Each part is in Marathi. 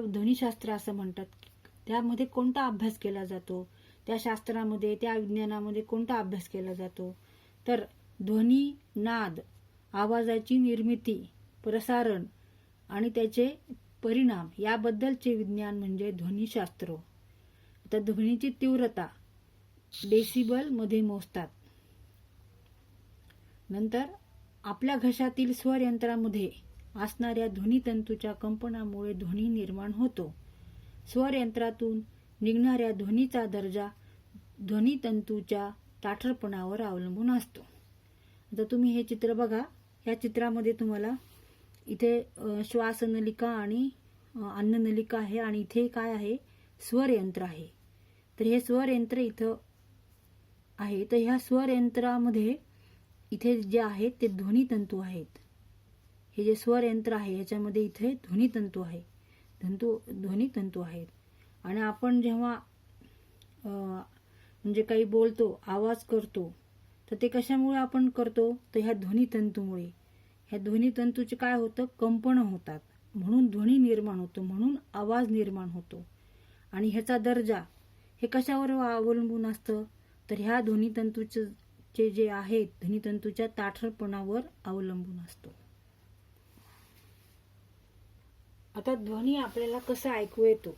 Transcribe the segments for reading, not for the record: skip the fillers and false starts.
ध्वनिशास्त्र असं म्हणतात. त्यामध्ये कोणता अभ्यास केला जातो, त्या शास्त्रामध्ये, त्या विज्ञानामध्ये कोणता अभ्यास केला जातो, तर ध्वनी, नाद, आवाजाची निर्मिती, प्रसारण आणि त्याचे परिणाम याबद्दलचे विज्ञान म्हणजे ध्वनिशास्त्र. आता ध्वनीची तीव्रता डेसिबल मध्ये मोजतात. नंतर आपल्या घशातील स्वर यंत्रामध्ये असणाऱ्या ध्वनितंतूच्या कंपनामुळे ध्वनी निर्माण होतो. स्वर यंत्रातून निघणाऱ्या ध्वनीचा दर्जा ध्वनितंतूच्या ताठरपणावर अवलंबून असतो. आता तुम्ही हे चित्र बघा. या चित्रामध्ये तुम्हाला इथे श्वासनलिका आणि अन्ननलिका आहे आणि इथे काय आहे, स्वर यंत्र आहे. तर हे स्वर यंत्र इथं आहे. तर ह्या स्वर यंत्रामध्ये इथे जे आहेत ते ध्वनितंतू आहेत. हे जे स्वर यंत्र आहे याच्यामध्ये इथे ध्वनितंतू आहे, ध्वनितंतू आहेत. आणि आपण जेव्हा म्हणजे काही बोलतो, आवाज करतो, तर ते कशामुळे आपण करतो, तर ह्या ध्वनितंतूमुळे. ह्या ध्वनितंतूचे काय होतं, कंपन होतात, म्हणून ध्वनी निर्माण होतो, म्हणून आवाज निर्माण होतो. आणि ह्याचा दर्जा हे कशावर अवलंबून असतं, तर ह्या ध्वनितंतूचे जे आहेत ध्वनितंतूच्या ताठरपणावर अवलंबून असतो. आता ध्वनी आपल्याला कसा ऐकू येतो,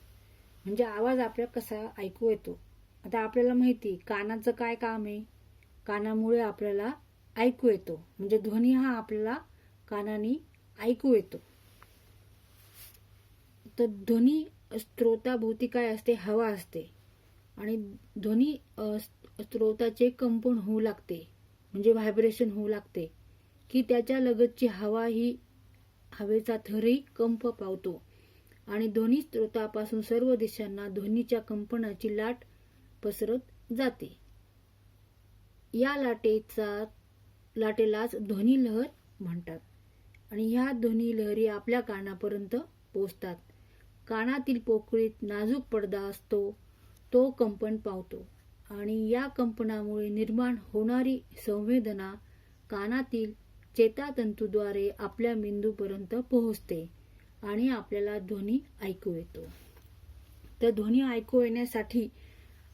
म्हणजे आवाज आपल्याला कसा ऐकू येतो. आता आपल्याला माहिती कानाचं काय काम आहे, कानामुळे आपल्याला ऐकू येतो, म्हणजे ध्वनी हा आपल्याला कानाने ऐकू येतो. तर ध्वनी स्त्रोताभोवती काय असते, हवा असते आणि ध्वनी स्त्रोताचे कंपन होऊ लागते, म्हणजे व्हायब्रेशन होऊ लागते की त्याच्या लगतची हवा ही हवेचा थरही कंप पावतो आणि ध्वनी स्त्रोतापासून सर्व दिशांना ध्वनीच्या कंपनाची लाट पसरत जाते. या लाटेलाच ध्वनी लहर म्हणतात आणि ह्या ध्वनी लहरी आपल्या कानापर्यंत पोहोचतात. कानातील पोकळीत नाजूक पडदा असतो, तो कंपन पावतो आणि या कंपनामुळे निर्माण होणारी संवेदना कानातील चेतातंतूद्वारे आपल्या मेंदूपर्यंत पोहोचते आणि आपल्याला ध्वनी ऐकू येतो. तर ध्वनी ऐकू येण्यासाठी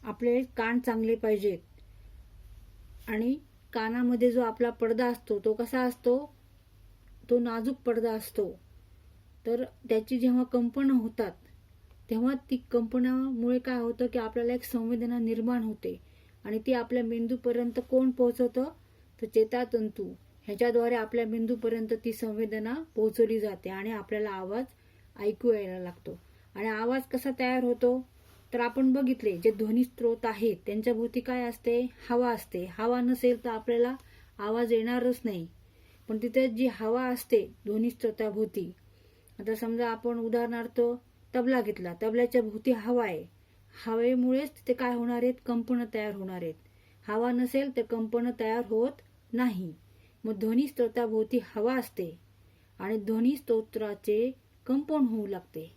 आपले कान चांगले पाहिजेत आणि कानामध्ये जो आपला पडदा असतो तो कसा असतो, तो नाजूक पडदा असतो. तर त्याची जेव्हा कंपन होतात तेव्हा ती कंपनामुळे काय होतं की आपल्याला एक संवेदना निर्माण होते आणि ती आपल्या मेंदूपर्यंत कोण पोहोचवतं, तर चेतातंतू. ह्याच्याद्वारे आपल्या मेंदूपर्यंत ती संवेदना पोहोचवली जाते आणि आपल्याला आवाज ऐकू यायला लागतो. आणि आवाज कसा तयार होतो, तर आपण बघितले जे ध्वनी स्त्रोत आहेत त्यांच्या भोवती काय असते, हवा असते. हवा नसेल तर आपल्याला आवाज येणारच नाही. पण तिथे जी हवा असते ध्वनी स्त्रोताभोवती, आता समजा आपण उदाहरणार्थ तबला घेतला, तबल्याच्या भोवती हवा आहे, हवेमुळेच तिथे काय होणार आहेत, कंपन तयार होणार आहेत. हवा नसेल तर कंपन तयार होत नाही. मग ध्वनी स्त्रोताभोवती हवा असते आणि ध्वनी स्तोत्राचे कंपन होऊ लागते.